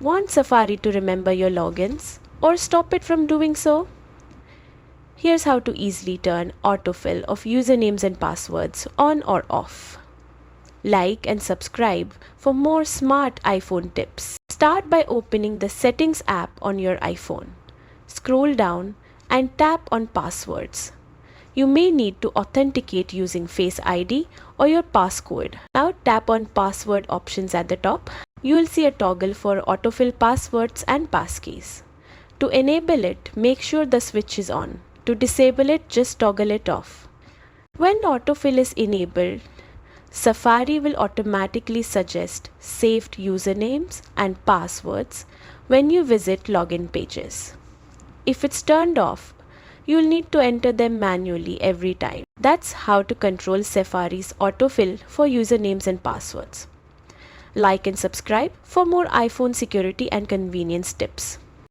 Want Safari to remember your logins or stop it from doing so? Here's how to easily turn autofill of usernames and passwords on or off. Like and subscribe for more smart iPhone tips. Start by opening the Settings app on your iPhone. Scroll down and tap on Passwords. You may need to authenticate using Face ID or your passcode. Now tap on Password options at the top. You will see a toggle for AutoFill Passwords and passkeys. To enable it, make sure the switch is on. To disable it, just toggle it off. When autofill is enabled, Safari will automatically suggest saved usernames and passwords when you visit login pages. If it's turned off, you'll need to enter them manually every time. That's how to control Safari's autofill for usernames and passwords. Like and subscribe for more iPhone security and convenience tips.